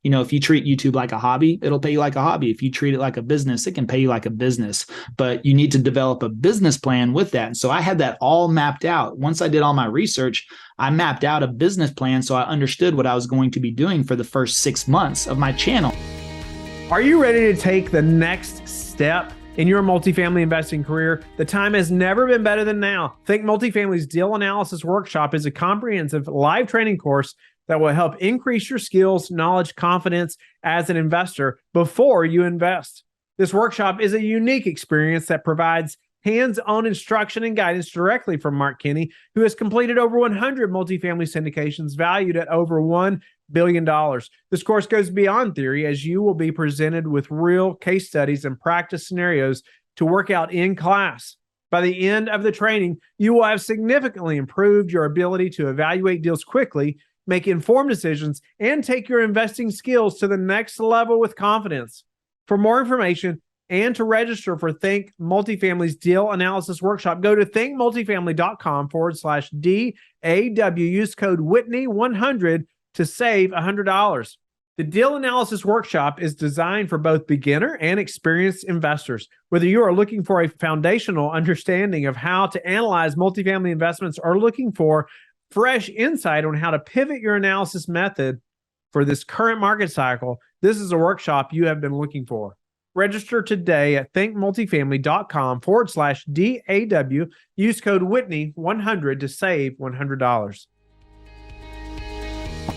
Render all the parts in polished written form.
if you treat YouTube like a hobby, it'll pay you like a hobby. If you treat it like a business, it can pay you like a business. But you need to develop a business plan with that. And so I had that all mapped out. Once I did all my research, I mapped out a business plan so I understood what I was going to be doing for the first 6 months of my channel. Are you ready to take the next step in your multifamily investing career? The time has never been better than now. Think Multifamily's Deal Analysis Workshop is a comprehensive live training course that will help increase your skills, knowledge, confidence as an investor before you invest. This workshop is a unique experience that provides hands-on instruction and guidance directly from Mark Kenney, who has completed over 100 multifamily syndications valued at over $1 billion. This course goes beyond theory, as you will be presented with real case studies and practice scenarios to work out in class. By the end of the training, you will have significantly improved your ability to evaluate deals quickly, make informed decisions, and take your investing skills to the next level with confidence. For more information and to register for Think Multifamily's Deal Analysis Workshop, go to thinkmultifamily.com/DAW. Use code Whitney100 to save $100. The Deal Analysis Workshop is designed for both beginner and experienced investors. Whether you are looking for a foundational understanding of how to analyze multifamily investments or looking for fresh insight on how to pivot your analysis method for this current market cycle, this is a workshop you have been looking for. Register today at thinkmultifamily.com/DAW. Use code Whitney100 to save $100.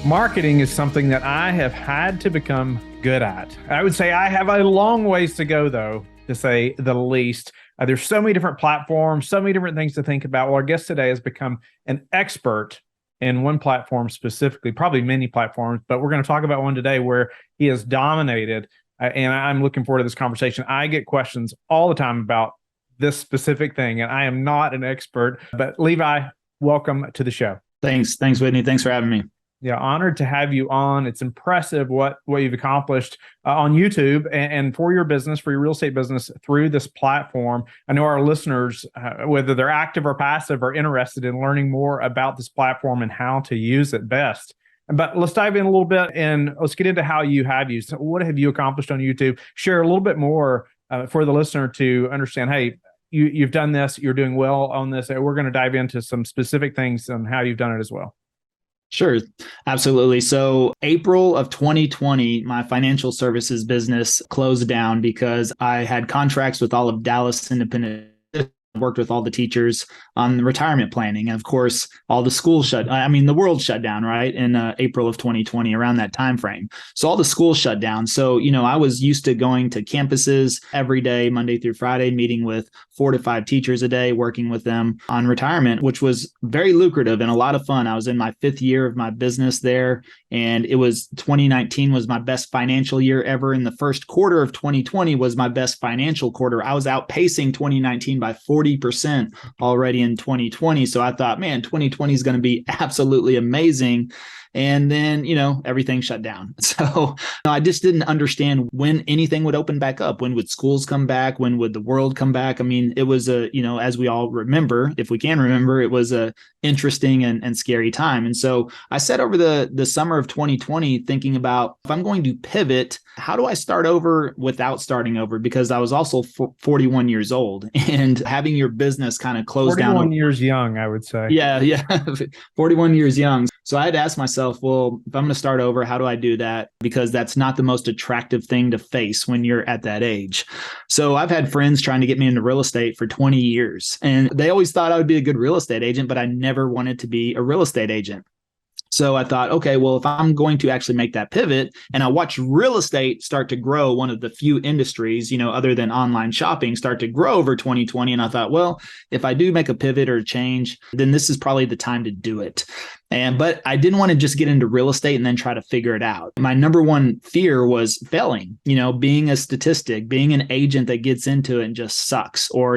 Marketing is something that I have had to become good at. I would say I have a long ways to go, though, to say the least. There's so many different platforms, so many different things to think about. Well, our guest today has become an expert in one platform specifically, probably many platforms, but we're going to talk about one today where he has dominated. And I'm looking forward to this conversation. I get questions all the time about this specific thing, and I am not an expert. But Levi, welcome to the show. Thanks, Whitney. Thanks for having me. Yeah, honored to have you on. It's impressive what you've accomplished on YouTube and for your business, for your real estate business through this platform. I know our listeners, whether they're active or passive, are interested in learning more about this platform and how to use it best. But let's dive in a little bit and let's get into how you have used. So what have you accomplished on YouTube? Share a little bit more for the listener to understand, hey, you've done this, you're doing well on this. We're going to dive into some specific things on how you've done it as well. Sure. Absolutely. So April of 2020, my financial services business closed down because I had contracts with all of Dallas Independent, worked with all the teachers on the retirement planning. And of course, all the schools the world shut down, right? In April of 2020, around that time frame. So all the schools shut down. So, I was used to going to campuses every day, Monday through Friday, meeting with 4 to 5 teachers a day, working with them on retirement, which was very lucrative and a lot of fun. I was in my 5th year of my business there. And 2019 was my best financial year ever. And the first quarter of 2020 was my best financial quarter. I was outpacing 2019 by 40% already in 2020. So I thought, man, 2020 is going to be absolutely amazing. And then, everything shut down. So I just didn't understand when anything would open back up. When would schools come back? When would the world come back? It was as we all remember, if we can remember, it was a interesting and scary time. And so I said over the summer of 2020, thinking about if I'm going to pivot, how do I start over without starting over? Because I was also 41 years old and having your business kind of close down. 41 years young, I would say. Yeah. 41 years young. So I had to ask myself, well, if I'm going to start over, how do I do that? Because that's not the most attractive thing to face when you're at that age. So I've had friends trying to get me into real estate for 20 years, and they always thought I would be a good real estate agent, but I never wanted to be a real estate agent. So I thought, okay, well, if I'm going to actually make that pivot, and I watched real estate start to grow, one of the few industries, other than online shopping, start to grow over 2020. And I thought, well, if I do make a pivot or a change, then this is probably the time to do it. But I didn't want to just get into real estate and then try to figure it out. My number one fear was failing, being a statistic, being an agent that gets into it and just sucks, or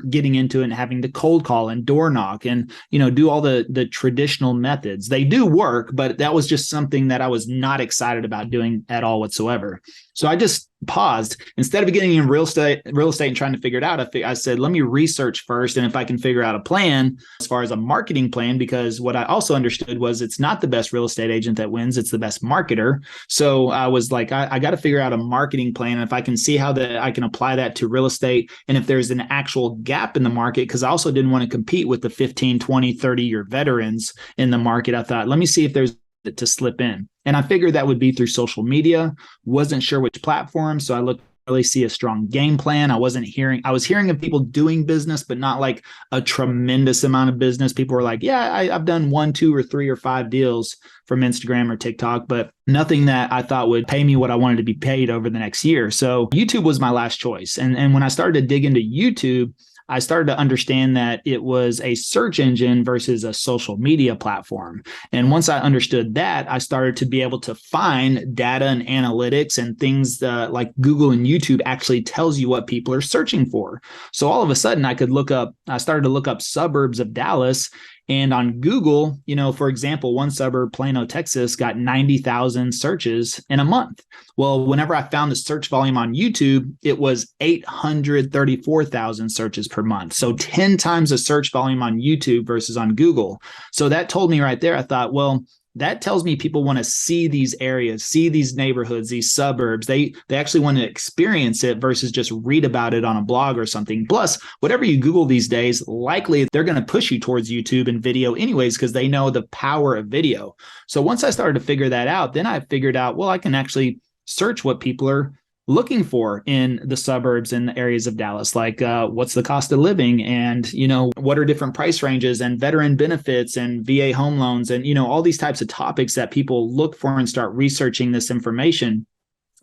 getting into it and having to cold call and door knock and, do all the traditional methods. They do work, but that was just something that I was not excited about doing at all whatsoever. So I just paused. Instead of getting in real estate and trying to figure it out, I said, let me research first. And if I can figure out a plan as far as a marketing plan, because what I also understood was it's not the best real estate agent that wins, it's the best marketer. So I was like, I got to figure out a marketing plan. And if I can see how I can apply that to real estate, and if there's an actual gap in the market, because I also didn't want to compete with the 15, 20, 30-year veterans in the market, I thought, let me see if there's to slip in. And I figured that would be through social media. Wasn't sure which platform. So I looked really see a strong game plan. I was hearing of people doing business, but not like a tremendous amount of business. People were like, yeah, I've done 1, 2, or 3 or 5 deals from Instagram or TikTok, but nothing that I thought would pay me what I wanted to be paid over the next year. So YouTube was my last choice. And when I started to dig into YouTube, I started to understand that it was a search engine versus a social media platform. And once I understood that, I started to be able to find data and analytics and things like Google and YouTube actually tells you what people are searching for. So all of a sudden I started to look up suburbs of Dallas. And on Google, for example, one suburb, Plano, Texas, got 90,000 searches in a month. Well, whenever I found the search volume on YouTube, it was 834,000 searches per month. So 10 times the search volume on YouTube versus on Google. So that told me right there, I thought, well, that tells me people want to see these areas, see these neighborhoods, these suburbs. They actually want to experience it versus just read about it on a blog or something. Plus, whatever you Google these days, likely they're going to push you towards YouTube and video anyways, because they know the power of video. So once I started to figure that out, then I figured out, well, I can actually search what people are looking for in the suburbs and the areas of Dallas, like what's the cost of living, and what are different price ranges, and veteran benefits, and VA home loans, and all these types of topics that people look for and start researching this information.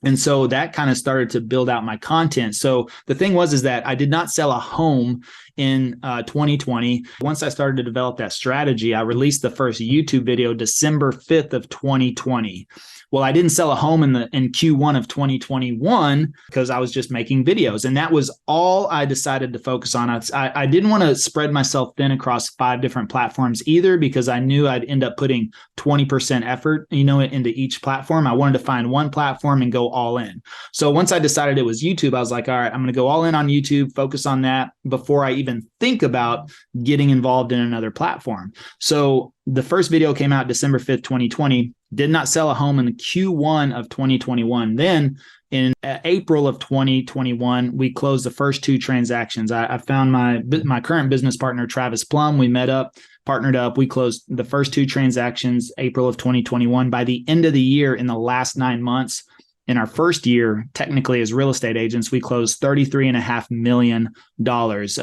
And so that kind of started to build out my content. So the thing is that I did not sell a home in 2020. Once I started to develop that strategy, I released the first YouTube video December 5th of 2020. Well, I didn't sell a home in Q1 of 2021 because I was just making videos. And that was all I decided to focus on. I didn't want to spread myself thin across 5 different platforms either, because I knew I'd end up putting 20% effort, into each platform. I wanted to find one platform and go all in. So once I decided it was YouTube, I was like, all right, I'm going to go all in on YouTube, focus on that before I even think about getting involved in another platform. So the first video came out December 5th, 2020. Did not sell a home in the Q1 of 2021. Then in April of 2021, we closed the first 2 transactions. I found my current business partner, Travis Plum. We met up, partnered up. We closed the first 2 transactions, April of 2021. By the end of the year, in the last 9 months, in our first year, technically as real estate agents, we closed $33.5 million,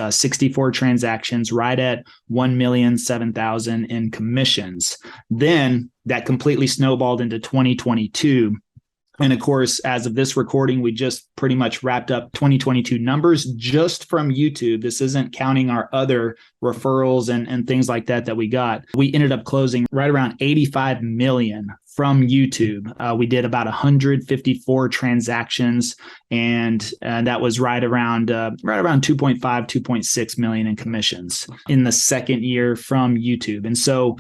64 transactions, right at $1,007,000 in commissions. Then that completely snowballed into 2022. And of course, as of this recording, we just pretty much wrapped up 2022 numbers just from YouTube. This isn't counting our other referrals and things like that we got. We ended up closing right around 85 million from YouTube. We did about 154 transactions, and that was right around 2.5, 2.6 million in commissions in the second year from YouTube. And so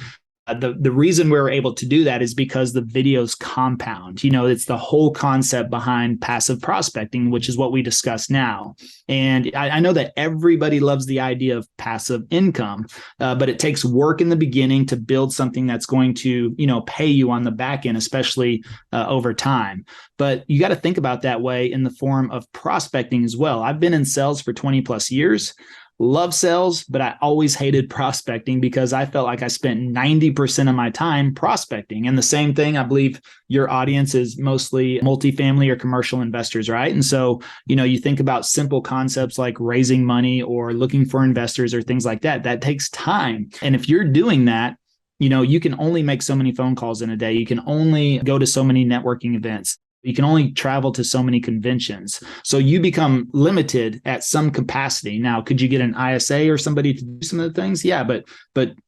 the reason we were able to do that is because the videos compound. It's the whole concept behind passive prospecting, which is what we discuss now. And I know that everybody loves the idea of passive income, but it takes work in the beginning to build something that's going to, pay you on the back end, especially over time. But you got to think about that way in the form of prospecting as well. I've been in sales for 20 plus years. Love sales, but I always hated prospecting because I felt like I spent 90% of my time prospecting. And the same thing, I believe your audience is mostly multifamily or commercial investors, right? And so, you think about simple concepts like raising money or looking for investors or things like that. That takes time. And if you're doing that, you can only make so many phone calls in a day. You can only go to so many networking events. You can only travel to so many conventions. So you become limited at some capacity. Now, could you get an ISA or somebody to do some of the things? Yeah, but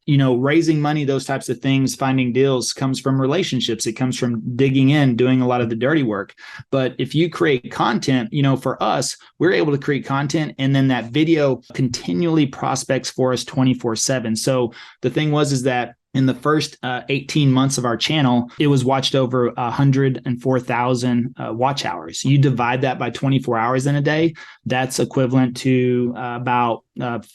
raising money, those types of things, finding deals comes from relationships. It comes from digging in, doing a lot of the dirty work. But if you create content, for us, we're able to create content, and then that video continually prospects for us 24/7. So the thing is that In the first 18 months of our channel, it was watched over 104,000 watch hours. You divide that by 24 hours in a day, that's equivalent to about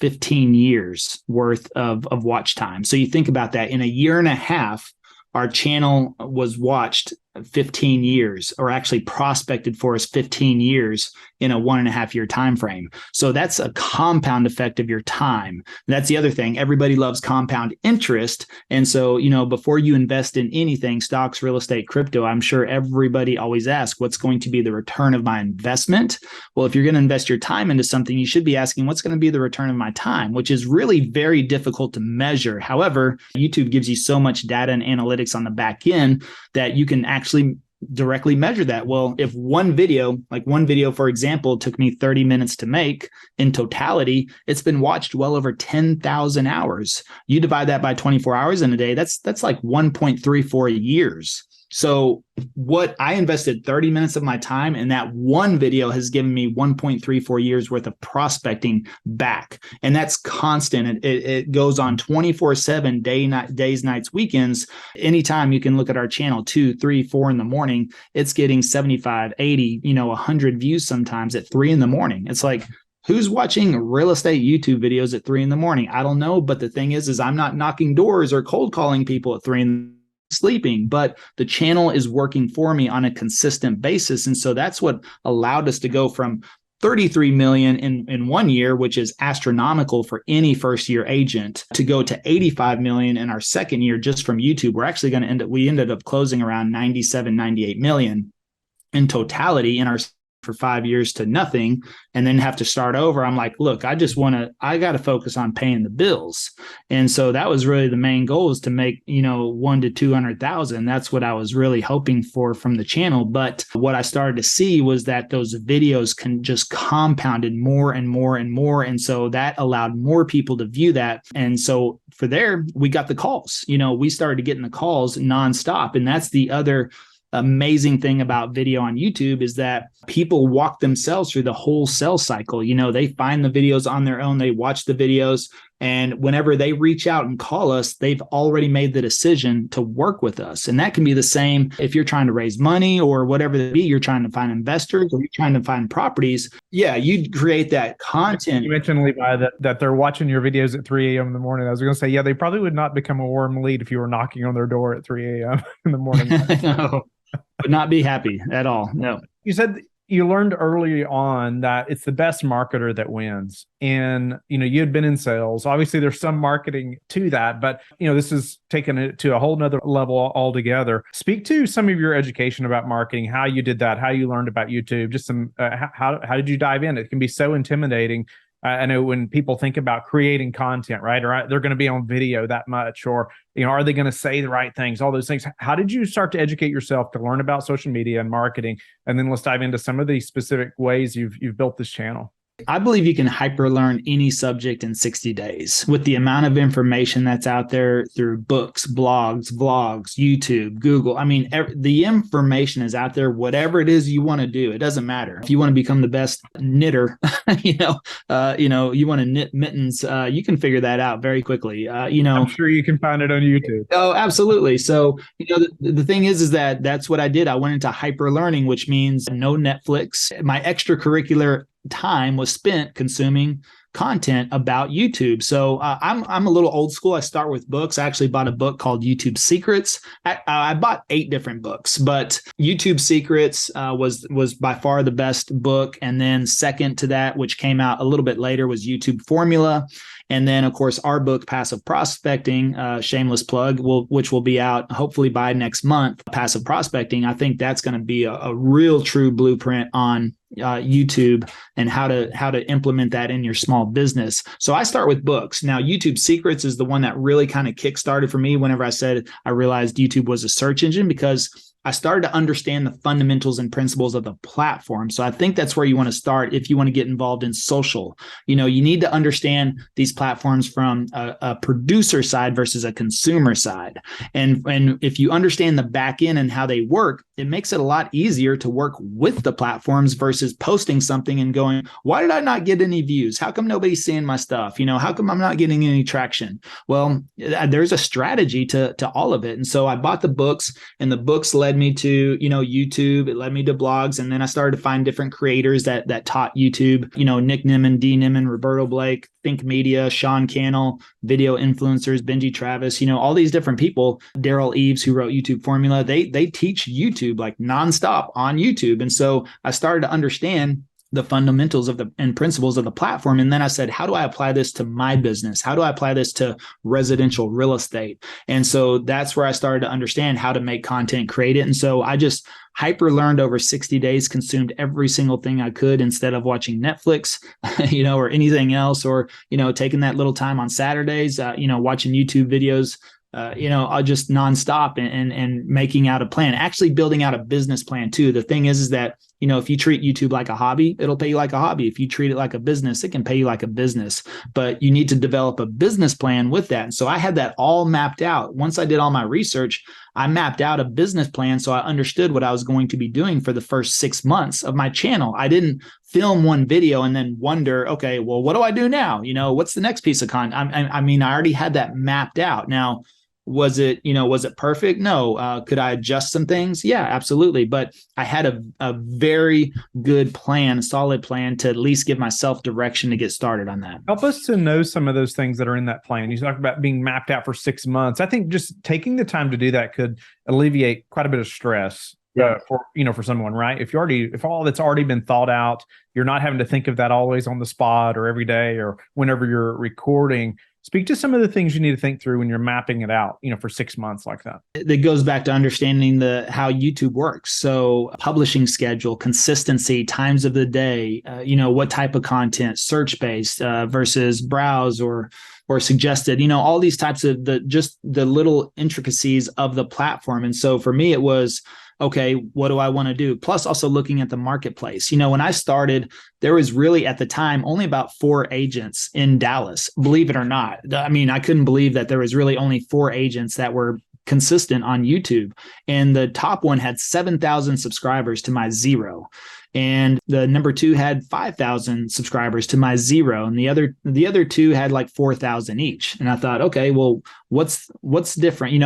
15 years worth of watch time. So you think about that. In a year and a half, our channel was watched 15 years, or actually prospected for us 15 years in a 1.5 year time frame. So that's a compound effect of your time. That's the other thing. Everybody loves compound interest. And so, before you invest in anything, stocks, real estate, crypto, I'm sure everybody always asks, what's going to be the return of my investment? Well, if you're going to invest your time into something, you should be asking, what's going to be the return of my time, which is really very difficult to measure. However, YouTube gives you so much data and analytics on the back end that you can actually directly measure that. Well, if one video, for example, took me 30 minutes to make, in totality, it's been watched well over 10,000 hours. You divide that by 24 hours in a day, that's like 1.34 years. So what I invested 30 minutes of my time, and that one video has given me 1.34 years worth of prospecting back. And that's constant. It goes on 24/7, days, nights, weekends. Anytime you can look at our channel, 2, 3, 4 in the morning, it's getting 75, 80, 100 views sometimes at 3 in the morning. It's like, who's watching real estate YouTube videos at 3 in the morning? I don't know. But the thing is I'm not knocking doors or cold calling people at 3 in the morning. Sleeping, but the channel is working for me on a consistent basis. And so that's what allowed us to go from 33 million in 1 year, which is astronomical for any first year agent, to go to 85 million in our second year just from YouTube. We're actually going to we ended up closing around 97, 98 million in totality in our for 5 years to nothing, and then have to start over. I'm like, look, I got to focus on paying the bills. And so that was really the main goal, is to make, 1 to 200,000. That's what I was really hoping for from the channel. But what I started to see was that those videos can just compounded more and more and more. And so that allowed more people to view that. And so for there, we got the calls, we started getting the calls nonstop. And that's the other amazing thing about video on YouTube, is that people walk themselves through the whole sales cycle. They find the videos on their own, they watch the videos, and whenever they reach out and call us, they've already made the decision to work with us. And that can be the same if you're trying to raise money or whatever it be, you're trying to find investors or you're trying to find properties. Yeah, you create that content. You mentioned, Levi, that they're watching your videos at 3 a.m. in the morning. I was going to say, yeah, they probably would not become a warm lead if you were knocking on their door at 3 a.m. in the morning. No, would not be happy at all. No. You said you learned early on that it's the best marketer that wins. And, you had been in sales. Obviously, there's some marketing to that, but, this is taking it to a whole nother level altogether. Speak to some of your education about marketing, how you did that, how you learned about YouTube, just some, how did you dive in? It can be so intimidating. I know when people think about creating content, right? Or they're going to be on video that much, or, are they going to say the right things? All those things. How did you start to educate yourself to learn about social media and marketing? And then let's dive into some of the specific ways you've built this channel. I believe you can hyper-learn any subject in 60 days with the amount of information that's out there through books, blogs, vlogs, YouTube, Google. I mean, the information is out there, whatever it is you want to do. It doesn't matter. If you want to become the best knitter, you want to knit mittens, you can figure that out very quickly. I'm sure you can find it on YouTube. Oh, absolutely. So, the thing is that that's what I did. I went into hyper-learning, which means no Netflix. My extracurricular time was spent consuming content about YouTube. So I'm a little old school. I start with books. I actually bought a book called YouTube Secrets. I bought 8 different books, but YouTube Secrets was by far the best book. And then second to that, which came out a little bit later, was YouTube Formula. And then, of course, our book, Passive Prospecting, shameless plug, which will be out hopefully by next month. Passive Prospecting, I think that's going to be a real true blueprint on YouTube and how to implement that in your small business. So I start with books. Now, YouTube Secrets is the one that really kind of kickstarted for me whenever I realized YouTube was a search engine, because I started to understand the fundamentals and principles of the platform. So I think that's where you want to start if you want to get involved in social. You need to understand these platforms from a producer side versus a consumer side. And if you understand the back end and how they work, it makes it a lot easier to work with the platforms versus posting something and going, why did I not get any views? How come nobody's seeing my stuff? How come I'm not getting any traction? Well, there's a strategy to all of it. And so I bought the books, and the books led me to, YouTube. It led me to blogs. And then I started to find different creators that taught YouTube, Nick Nimmin, D Nimmin, Roberto Blake, Think Media, Sean Cannell, video influencers, Benji Travis, all these different people, Daryl Eves, who wrote YouTube Formula, they teach YouTube like nonstop on YouTube. And so I started to understand the fundamentals and principles of the platform. And then I said, how do I apply this to my business? How do I apply this to residential real estate? And so that's where I started to understand how to make content, create it. And so I just hyper learned over 60 days, consumed every single thing I could instead of watching Netflix, or anything else, or, taking that little time on Saturdays, watching YouTube videos, I'll just nonstop and making out a plan, actually building out a business plan too. The thing is that, if you treat YouTube like a hobby, it'll pay you like a hobby. If you treat it like a business, it can pay you like a business, but you need to develop a business plan with that. And so I had that all mapped out. Once I did all my research, I mapped out a business plan. So I understood what I was going to be doing for the first 6 months of my channel. I didn't film one video and then wonder, okay, well, what do I do now? What's the next piece of content? I already had that mapped out. Now, was it perfect? No. Could I adjust some things? Yeah, absolutely. But I had a very good plan, a solid plan to at least give myself direction to get started on that. Help us to know some of those things that are in that plan. You talked about being mapped out for 6 months. I think just taking the time to do that could alleviate quite a bit of stress. For someone, right? If all that's already been thought out, you're not having to think of that always on the spot or every day or whenever you're recording. Speak to some of the things you need to think through when you're mapping it out, for 6 months like that. It goes back to understanding how YouTube works. So publishing schedule, consistency, times of the day, what type of content, search-based versus browse or suggested, all these types of the little intricacies of the platform. And so for me, it was, okay, what do I want to do? Plus also looking at the marketplace. When I started, there was really at the time only about 4 agents in Dallas, believe it or not. I couldn't believe that there was really only 4 agents that were consistent on YouTube. And the top one had 7,000 subscribers to my 0. And the number 2 had 5,000 subscribers to my 0. And the other 2 had like 4,000 each. And I thought, okay, well, what's different?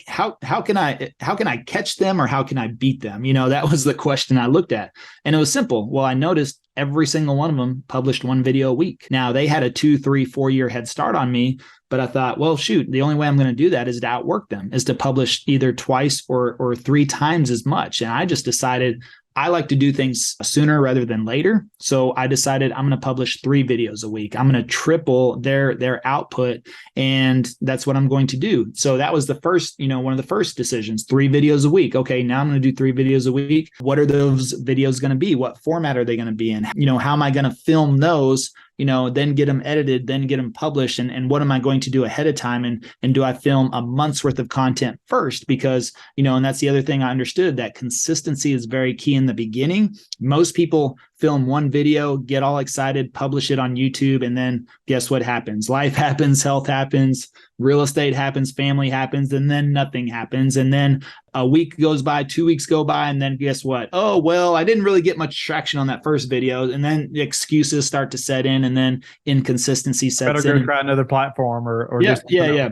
How can I catch them, or how can I beat them? That was the question I looked at. And it was simple. Well, I noticed every single one of them published 1 video a week. Now they had a 2, 3, 4 year head start on me, but I thought, well, shoot, the only way I'm going to do that is to outwork them, is to publish either twice or 3 times as much. And I just decided I like to do things sooner rather than later. So I decided I'm going to publish 3 videos a week. I'm going to triple their output. And that's what I'm going to do. So that was the first, one of the first decisions, 3 videos a week. Okay, now I'm going to do 3 videos a week. What are those videos going to be? What format are they going to be in? How am I going to film those? Then get them edited, then get them published. And what am I going to do ahead of time? And do I film a month's worth of content first? Because, and that's the other thing I understood, that consistency is very key in the beginning. Most people film 1 video, get all excited, publish it on YouTube, and then guess what happens? Life happens, health happens, real estate happens, family happens, and then nothing happens. And then a week goes by, 2 weeks go by, and then guess what? Oh, well, I didn't really get much traction on that first video. And then the excuses start to set in, and then inconsistency sets in. Better go try another platform or just. Yeah.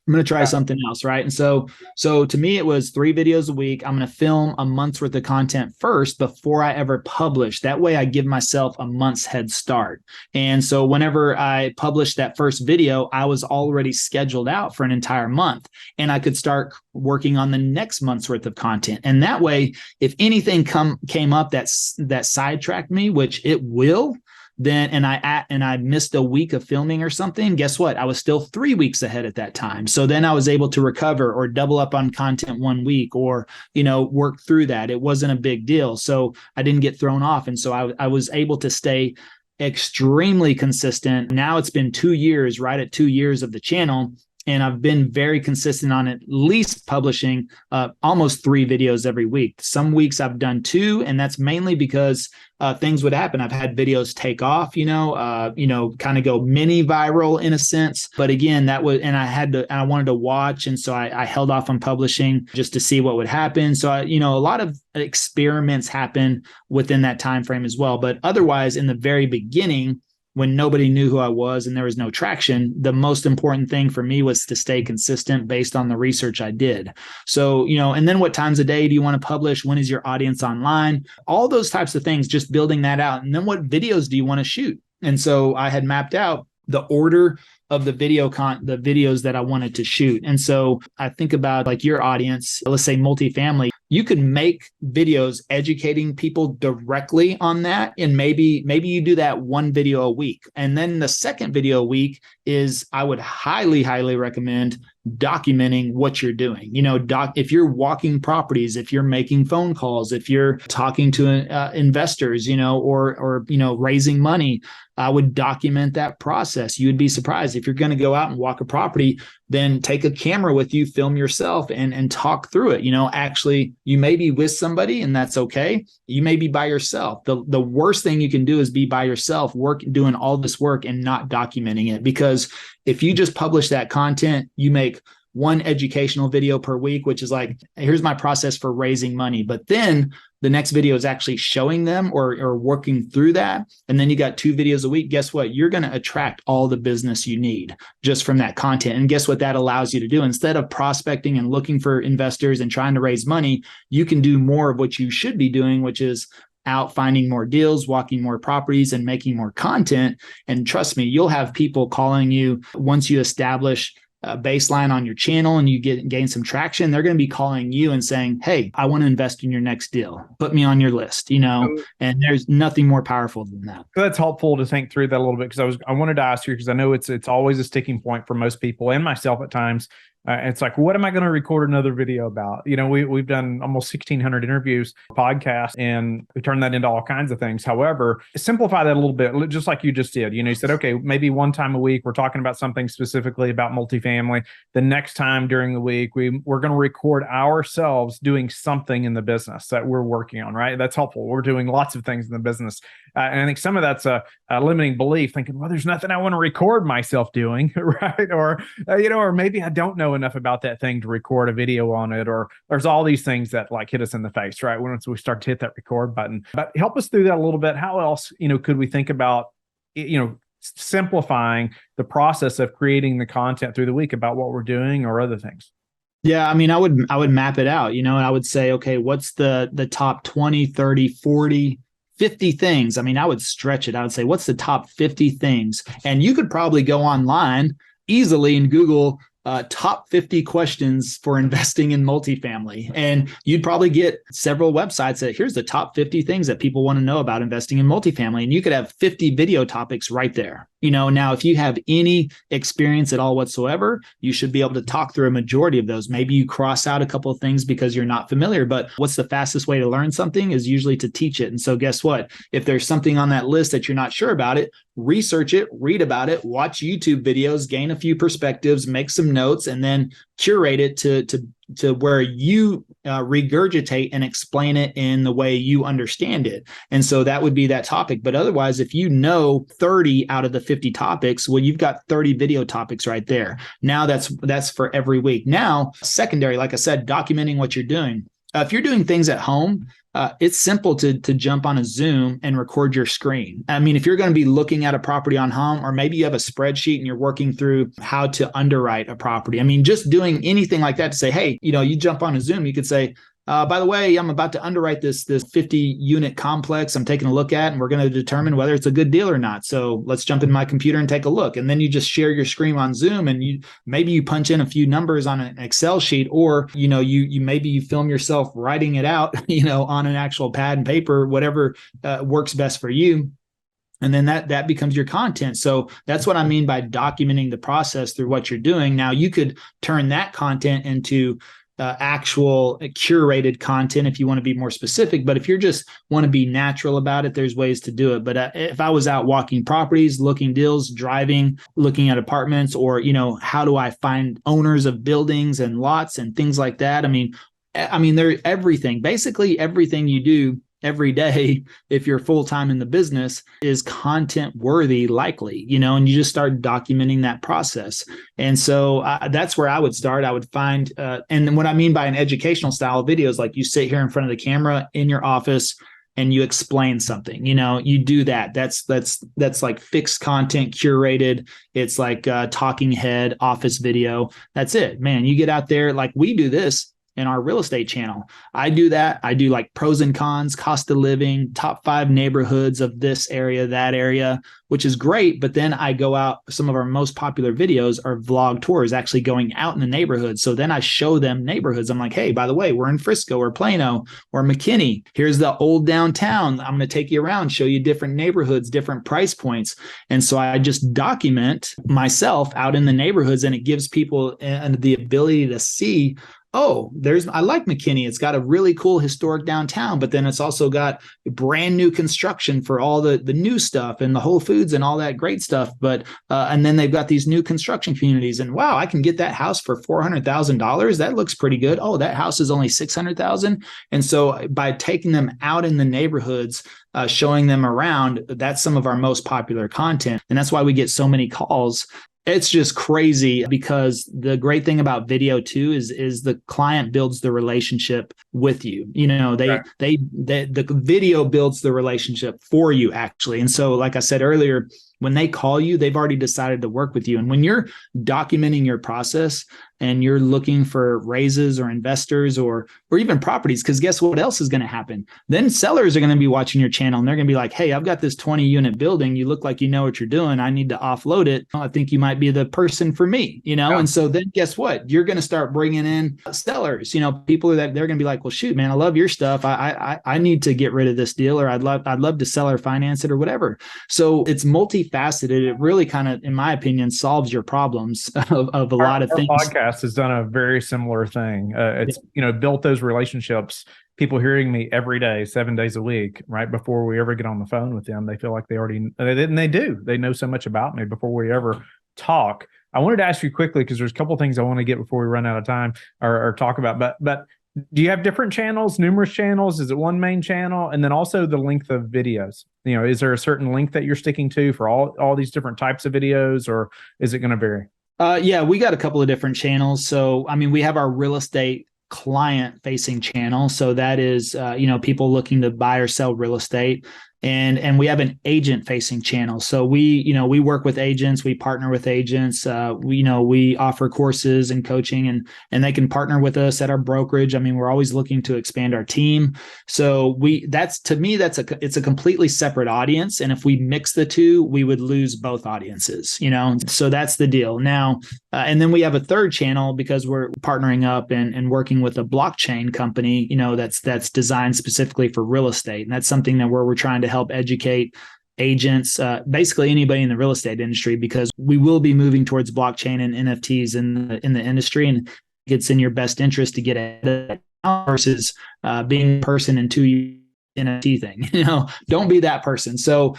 I'm going to try something else, right? And so to me, it was 3 videos a week. I'm going to film a month's worth of content first before I ever publish. That way I give myself a month's head start. And so whenever I published that first video, I was already scheduled out for an entire month, and I could start working on the next month's worth of content. And that way, if anything came up that sidetracked me, which it will, then and I missed a week of filming or something, guess what? I was still 3 weeks ahead at that time. So then I was able to recover or double up on content 1 week, or work through that. It wasn't a big deal. So I didn't get thrown off. And so I was able to stay extremely consistent. Now it's been 2 years, right at 2 years of the channel. And I've been very consistent on at least publishing almost 3 videos every week. Some weeks I've done 2, and that's mainly because things would happen. I've had videos take off, kind of go mini viral in a sense. But again, and I wanted to watch. And so I held off on publishing just to see what would happen. So a lot of experiments happen within that time frame as well. But otherwise, in the very beginning, when nobody knew who I was and there was no traction, the most important thing for me was to stay consistent based on the research I did. So, and then what times a day do you want to publish? When is your audience online? All those types of things, just building that out. And then what videos do you want to shoot? And so I had mapped out the order of the videos that I wanted to shoot. And so I think about like your audience, let's say multifamily, you could make videos educating people directly on that. And maybe you do that 1 video a week. And then the second video a week is, I would highly, highly recommend documenting what you're doing. If you're walking properties, if you're making phone calls, if you're talking to investors, or raising money, I would document that process. You would be surprised if you're going to go out and walk a property, then take a camera with you, film yourself and talk through it. Actually, you may be with somebody and that's okay. You may be by yourself. The worst thing you can do is be by yourself, doing all this work and not documenting it. Because if you just publish that content, you make 1 educational video per week, which is like, here's my process for raising money. But then the next video is actually showing them or working through that. And then you got 2 videos a week. Guess what? You're going to attract all the business you need just from that content. And guess what that allows you to do? Instead of prospecting and looking for investors and trying to raise money, you can do more of what you should be doing, which is out finding more deals, walking more properties, and making more content. And trust me, you'll have people calling you once you establish a baseline on your channel and you gain some traction. They're going to be calling you and saying, hey, I want to invest in your next deal. Put me on your list, and there's nothing more powerful than that. That's helpful to think through that a little bit, because I wanted to ask you, because I know it's always a sticking point for most people and myself at times. It's like, what am I going to record another video about? We've done almost 1,600 interviews, podcasts, and we turn that into all kinds of things. However, simplify that a little bit, just like you just did. You said, okay, maybe 1 time a week, we're talking about something specifically about multifamily. The next time during the week, we're going to record ourselves doing something in the business that we're working on, right? That's helpful. We're doing lots of things in the business. And I think some of that's a limiting belief, thinking, well, there's nothing I want to record myself doing, right? Or maybe I don't know enough about that thing to record a video on it, or there's all these things that like hit us in the face, right? Once we start to hit that record button. But help us through that a little bit. How else, could we think about, simplifying the process of creating the content through the week about what we're doing or other things? Yeah, I mean, I would map it out, and I would say, okay, what's the top 20, 30, 40, 50 things? I mean, I would stretch it. I would say, what's the top 50 things? And you could probably go online easily and Google top 50 questions for investing in multifamily. And you'd probably get several websites that here's the top 50 things that people want to know about investing in multifamily. And you could have 50 video topics right there. Now, if you have any experience at all whatsoever, you should be able to talk through a majority of those. Maybe you cross out a couple of things because you're not familiar, but what's the fastest way to learn something is usually to teach it. And so guess what? If there's something on that list that you're not sure about it, research it, read about it, watch YouTube videos, gain a few perspectives, make some notes, and then curate it to where you regurgitate and explain it in the way you understand it. And so that would be that topic. But otherwise, if 30 out of the 50 topics, well, you've got 30 video topics right there. Now that's for every week. Now, secondary, like I said, documenting what you're doing. If you're doing things at home, it's simple to jump on a Zoom and record your screen. I mean, if you're going to be looking at a property on home, or maybe you have a spreadsheet and you're working through how to underwrite a property. I mean, just doing anything like that to say, hey, you jump on a Zoom, you could say, by the way, I'm about to underwrite this 50 unit complex I'm taking a look at, and we're going to determine whether it's a good deal or not. So let's jump in my computer and take a look. And then you just share your screen on Zoom, and maybe you punch in a few numbers on an Excel sheet, or, you film yourself writing it out, on an actual pad and paper, whatever works best for you. And then that becomes your content. So that's what I mean by documenting the process through what you're doing. Now you could turn that content into actual curated content if you want to be more specific. But if you're just want to be natural about it, there's ways to do it. But if I was out walking properties, looking deals, driving, looking at apartments, or, how do I find owners of buildings and lots and things like that? They're everything, basically everything you do every day, if you're full-time in the business, is content worthy, likely, and you just start documenting that process. And so that's where I would start. I would find, and what I mean by an educational style of video is like you sit here in front of the camera in your office and you explain something, you do that. That's like fixed content, curated. It's like talking head office video. That's it, man. You get out there, like we do this in our real estate channel. I do that. I do like pros and cons, cost of living, top 5 neighborhoods of this area, that area, which is great. But then I go out, some of our most popular videos are vlog tours, actually going out in the neighborhood. So then I show them neighborhoods. I'm like, hey, by the way, we're in Frisco or Plano or McKinney. Here's the old downtown. I'm going to take you around, show you different neighborhoods, different price points. And so I just document myself out in the neighborhoods, and it gives people the ability to see, oh, I like McKinney. It's got a really cool historic downtown, but then it's also got brand new construction for all the new stuff and the Whole Foods and all that great stuff. But and then they've got these new construction communities, and wow, I can get that house for $400,000. That looks pretty good. Oh, that house is only $600,000. And so by taking them out in the neighborhoods, showing them around, that's some of our most popular content, and that's why we get so many calls. It's just crazy, because the great thing about video too is the client builds the relationship with you. The video builds the relationship for you, actually. And so, like I said earlier, when they call you, they've already decided to work with you. And when you're documenting your process and you're looking for raises or investors or even properties, because guess what else is going to happen? Then sellers are going to be watching your channel, and they're going to be like, hey, I've got this 20-unit building. You look like you know what you're doing. I need to offload it. I think you might be the person for me, Yeah. And so then guess what? You're going to start bringing in sellers, people that they're going to be like, well, shoot, man, I love your stuff. I need to get rid of this deal, or I'd love to sell or finance it or whatever. So it's multifaceted. It really kind of, in my opinion, solves your problems of a lot of things. Podcast has done a very similar thing. It's built those relationships. People hearing me every day, 7 days a week, right before we ever get on the phone with them, they feel like they know so much about me before we ever talk. I wanted to ask you quickly, because there's a couple of things I want to get before we run out of time or talk about. But do you have different channels, numerous channels? Is it one main channel? And then also the length of videos. Is there a certain length that you're sticking to for all these different types of videos, or is it going to vary? Yeah, we got a couple of different channels. So, we have our real estate client facing channel. So that is, people looking to buy or sell real estate. And we have an agent facing channel. So we work with agents, we partner with agents, we offer courses and coaching, and they can partner with us at our brokerage. We're always looking to expand our team. So it's a completely separate audience. And if we mix the two, we would lose both audiences, so that's the deal now. And then we have a third channel, because we're partnering up and working with a blockchain company, that's designed specifically for real estate. And that's something that we're trying to help educate agents, basically anybody in the real estate industry, because we will be moving towards blockchain and NFTs in the industry, and it's in your best interest to get ahead of it versus being a person in 2 years NFT thing. Don't be that person. So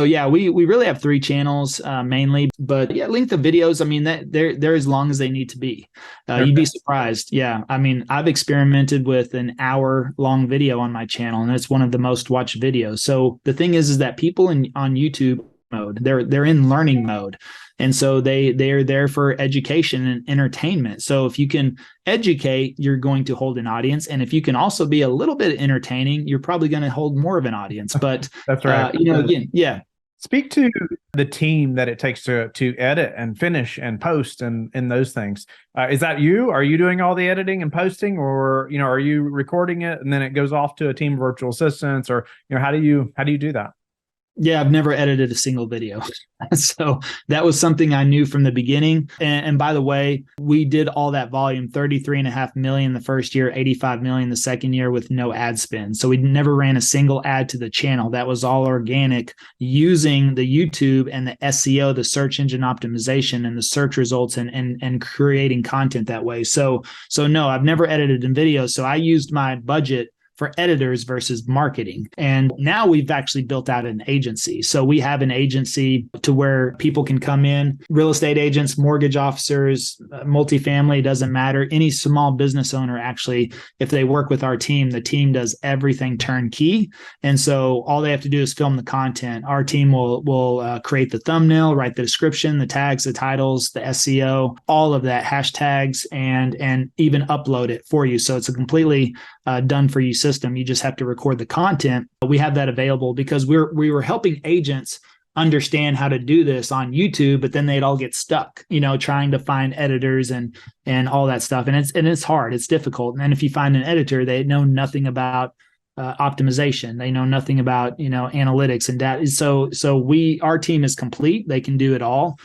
yeah, we really have 3 channels mainly, but yeah, length of videos, that they're as long as they need to be. You'd be surprised. Yeah, I've experimented with an hour-long video on my channel, and it's one of the most watched videos. So the thing is that people on YouTube mode, they're in learning mode. And so they're there for education and entertainment. So if you can educate, you're going to hold an audience. And if you can also be a little bit entertaining, you're probably going to hold more of an audience. But that's right. Again, yeah. Speak to the team that it takes to edit and finish and post and those things. Is that you? Are you doing all the editing and posting, or are you recording it and then it goes off to a team of virtual assistants, or how do you do that? Yeah, I've never edited a single video. So that was something I knew from the beginning. And by the way, we did all that volume, 33.5 million the first year, 85 million the second year with no ad spend. So we never ran a single ad to the channel. That was all organic using the YouTube and the SEO, the search engine optimization and the search results and creating content that way. So no, I've never edited in video. So I used my budget for editors versus marketing. And now we've actually built out an agency. So we have an agency to where people can come in, real estate agents, mortgage officers, multifamily, doesn't matter. Any small business owner, actually, if they work with our team, the team does everything turnkey. And so all they have to do is film the content. Our team will create the thumbnail, write the description, the tags, the titles, the SEO, all of that, hashtags, and even upload it for you. So it's a completely done for you system. You just have to record the content. We have that available because we were helping agents understand how to do this on YouTube, but then they'd all get stuck, trying to find editors and all that stuff. And it's hard, it's difficult. And then if you find an editor, they know nothing about optimization. They know nothing about, analytics and data. So our team is complete. They can do it all.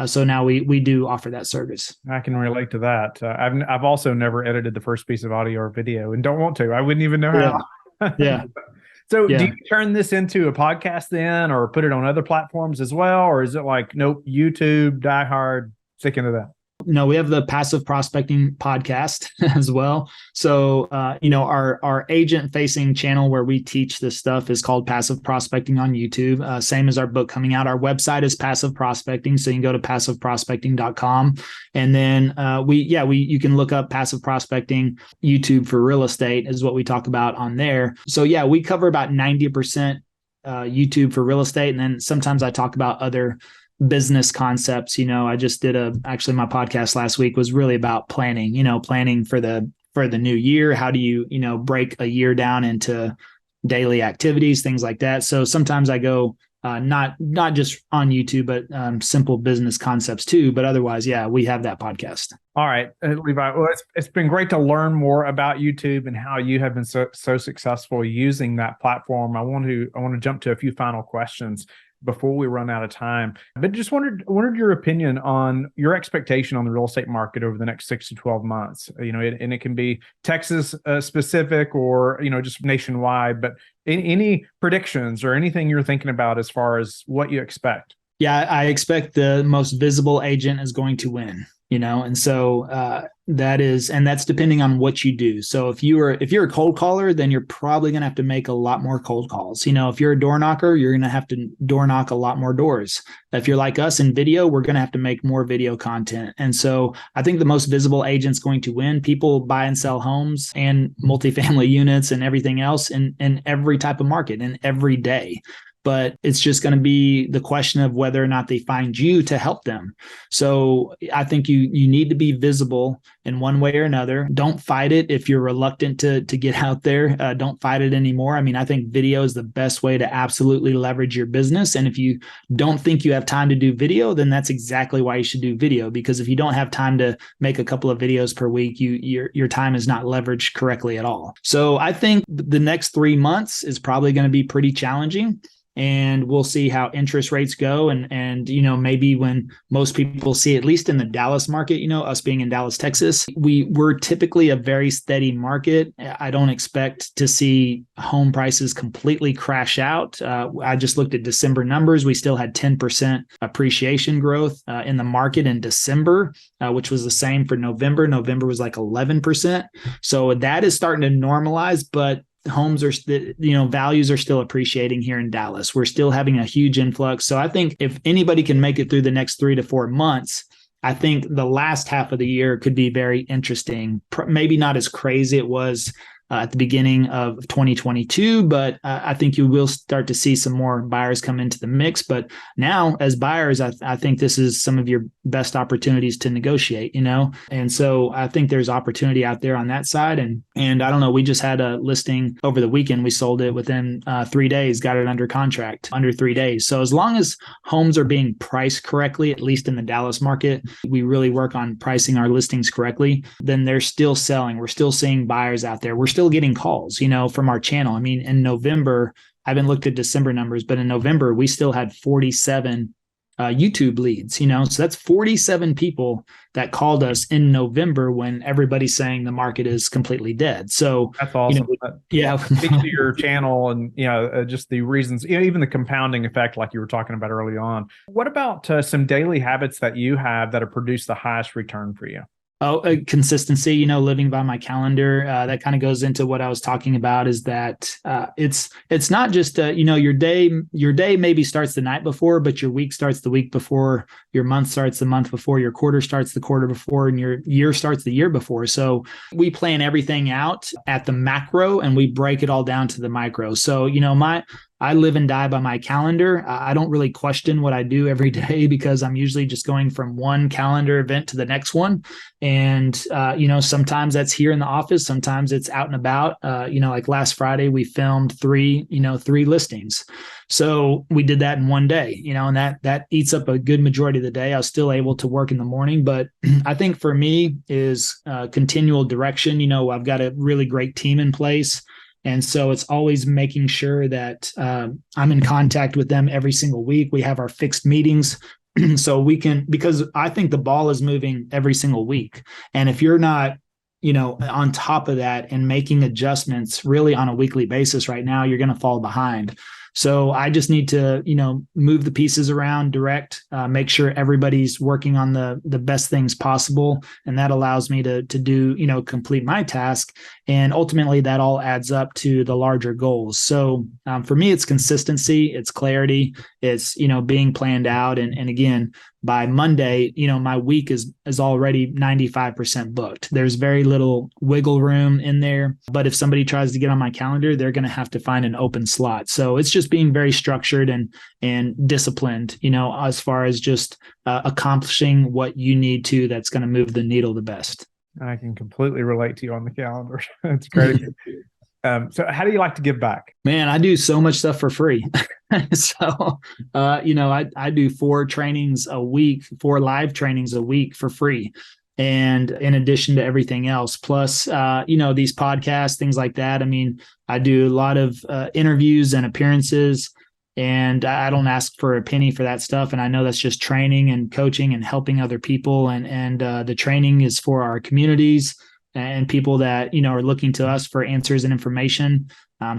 So now we do offer that service. I can relate to that. I've also never edited the first piece of audio or video and don't want to. I wouldn't even know how. Yeah. So do you turn this into a podcast then, or put it on other platforms as well? Or is it like, nope, YouTube, die hard, stick into that? No, we have the Passive Prospecting podcast as well. So, our agent facing channel where we teach this stuff is called Passive Prospecting on YouTube. Same as our book coming out. Our website is Passive Prospecting. So you can go to passiveprospecting.com. And then you can look up Passive Prospecting YouTube for real estate is what we talk about on there. So yeah, we cover about 90% YouTube for real estate. And then sometimes I talk about other business concepts. I just did actually my podcast last week was really about planning, planning for the new year. How do you, break a year down into daily activities, things like that. So sometimes I go not just on YouTube, but simple business concepts too. But otherwise, yeah, we have that podcast. All right, Levi. Well, it's been great to learn more about YouTube and how you have been so successful using that platform. I want to jump to a few final questions before we run out of time. But just wondered your opinion on your expectation on the real estate market over the next 6 to 12 months. And it can be Texas specific or, just nationwide, but any predictions or anything you're thinking about as far as what you expect? Yeah, I expect the most visible agent is going to win. And so that's depending on what you do. So if you're a cold caller, then you're probably going to have to make a lot more cold calls. If you're a door knocker, you're going to have to door knock a lot more doors. If you're like us in video, we're going to have to make more video content. And so I think the most visible agent's going to win. People buy and sell homes and multifamily units and everything else in every type of market and every day. But it's just going to be the question of whether or not they find you to help them. So I think you need to be visible in one way or another. Don't fight it if you're reluctant to get out there. Don't fight it anymore. I mean, I think video is the best way to absolutely leverage your business. And if you don't think you have time to do video, then that's exactly why you should do video. Because if you don't have time to make a couple of videos per week, your time is not leveraged correctly at all. So I think the next 3 months is probably going to be pretty challenging. And we'll see how interest rates go. And maybe when most people see, at least in the Dallas market, us being in Dallas, Texas, we're typically a very steady market. I don't expect to see home prices completely crash out. I just looked at December numbers. We still had 10% appreciation growth in the market in December, which was the same for November. November was like 11%. So that is starting to normalize, but homes are, values are still appreciating here in Dallas. We're still having a huge influx. So I think if anybody can make it through the next 3 to 4 months, I think the last half of the year could be very interesting. Maybe not as crazy it was at the beginning of 2022, but I think you will start to see some more buyers come into the mix. But now as buyers, I think this is some of your best opportunities to negotiate, And so I think there's opportunity out there on that side. And I don't know, we just had a listing over the weekend. We sold it within 3 days, got it under contract under 3 days. So as long as homes are being priced correctly, at least in the Dallas market, we really work on pricing our listings correctly, then they're still selling. We're still seeing buyers out there. We're still getting calls, from our channel. I mean, in November, I haven't looked at December numbers, but in November, we still had 47 YouTube leads, so that's 47 people that called us in November when everybody's saying the market is completely dead. So that's awesome. Yeah. Speaks to your channel and, just the reasons, even the compounding effect, like you were talking about early on. What about some daily habits that you have that have produced the highest return for you? Oh, consistency, living by my calendar. That kind of goes into what I was talking about, is that it's not just, your day maybe starts the night before, but your week starts the week before, your month starts the month before, your quarter starts the quarter before, and your year starts the year before. So we plan everything out at the macro and we break it all down to the micro. So, I live and die by my calendar. I don't really question what I do every day because I'm usually just going from one calendar event to the next one. And, sometimes that's here in the office. Sometimes it's out and about. Like last Friday, we filmed three listings. So we did that in one day, and that eats up a good majority of the day. I was still able to work in the morning, but I think for me is continual direction. I've got a really great team in place. And so it's always making sure that I'm in contact with them every single week. We have our fixed meetings so we can, because I think the ball is moving every single week. And if you're not, on top of that and making adjustments really on a weekly basis right now, you're going to fall behind. So I just need to, move the pieces around, direct, make sure everybody's working on the best things possible. And that allows me to do, complete my task. And ultimately that all adds up to the larger goals. So for me, it's consistency, it's clarity, it's, being planned out. And again, by Monday, my week is already 95% booked. There's very little wiggle room in there. But if somebody tries to get on my calendar, they're going to have to find an open slot. So it's just being very structured and disciplined, as far as just accomplishing what you need to, that's going to move the needle the best. I can completely relate to you on the calendar. That's great. So how do you like to give back? Man, I do so much stuff for free. So, I do 4 trainings a week, 4 live trainings a week for free. And in addition to everything else, plus, these podcasts, things like that. I mean, I do a lot of interviews and appearances, and I don't ask for a penny for that stuff. And I know that's just training and coaching and helping other people. And the training is for our communities and people that, are looking to us for answers and information.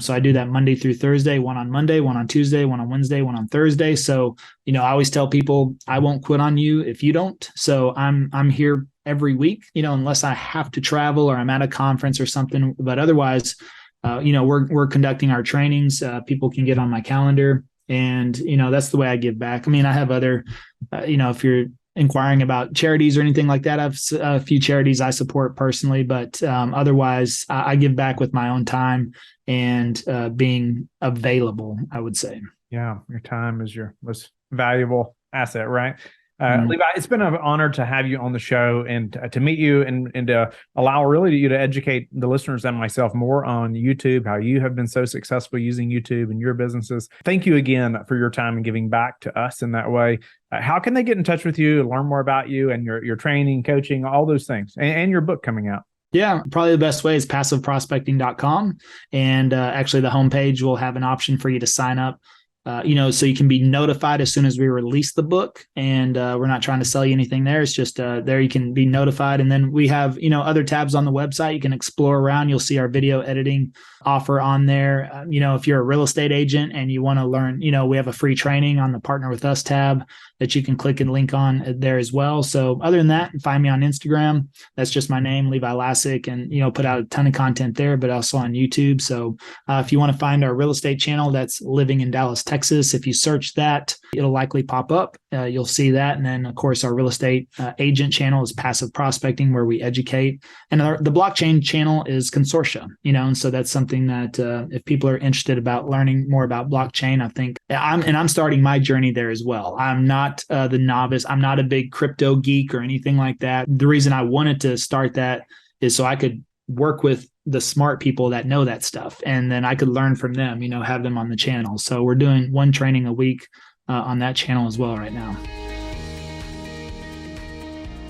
So I do that Monday through Thursday, one on Monday, one on Tuesday, one on Wednesday, one on Thursday. So, I always tell people I won't quit on you if you don't. So I'm here every week, unless I have to travel or I'm at a conference or something. But otherwise, we're conducting our trainings. People can get on my calendar, and, that's the way I give back. I mean, I have other, if you're inquiring about charities or anything like that, I have a few charities I support personally, but otherwise I give back with my own time and being available, I would say. Yeah, your time is your most valuable asset, right? Levi, it's been an honor to have you on the show and to meet you and to allow really you to educate the listeners and myself more on YouTube, how you have been so successful using YouTube in your businesses. Thank you again for your time and giving back to us in that way. How can they get in touch with you, learn more about you and your training, coaching, all those things, and your book coming out? Yeah, probably the best way is passiveprospecting.com. And actually the homepage will have an option for you to sign up. So you can be notified as soon as we release the book, and we're not trying to sell you anything there. It's just there you can be notified. And then we have, other tabs on the website. You can explore around. You'll see our video editing offer on there. If you're a real estate agent and you want to learn, we have a free training on the Partner With Us tab that you can click and link on there as well. So other than that, find me on Instagram. That's just my name, Levi Lascsak, and, put out a ton of content there, but also on YouTube. So if you want to find our real estate channel, that's Living in Dallas, Texas. If you search that, it'll likely pop up. You'll see that. And then, of course, our real estate agent channel is Passive Prospecting, where we educate. And the blockchain channel is Consortia, and so that's something that if people are interested about learning more about blockchain, I think I'm starting my journey there as well. I'm not the novice. I'm not a big crypto geek or anything like that. The reason I wanted to start that is so I could work with the smart people that know that stuff. And then I could learn from them, have them on the channel. So we're doing 1 training a week on that channel as well right now.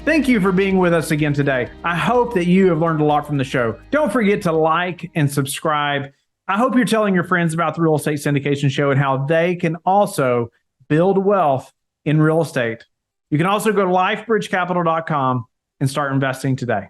Thank you for being with us again today. I hope that you have learned a lot from the show. Don't forget to like and subscribe. I hope you're telling your friends about the Real Estate Syndication Show and how they can also build wealth in real estate. You can also go to lifebridgecapital.com and start investing today.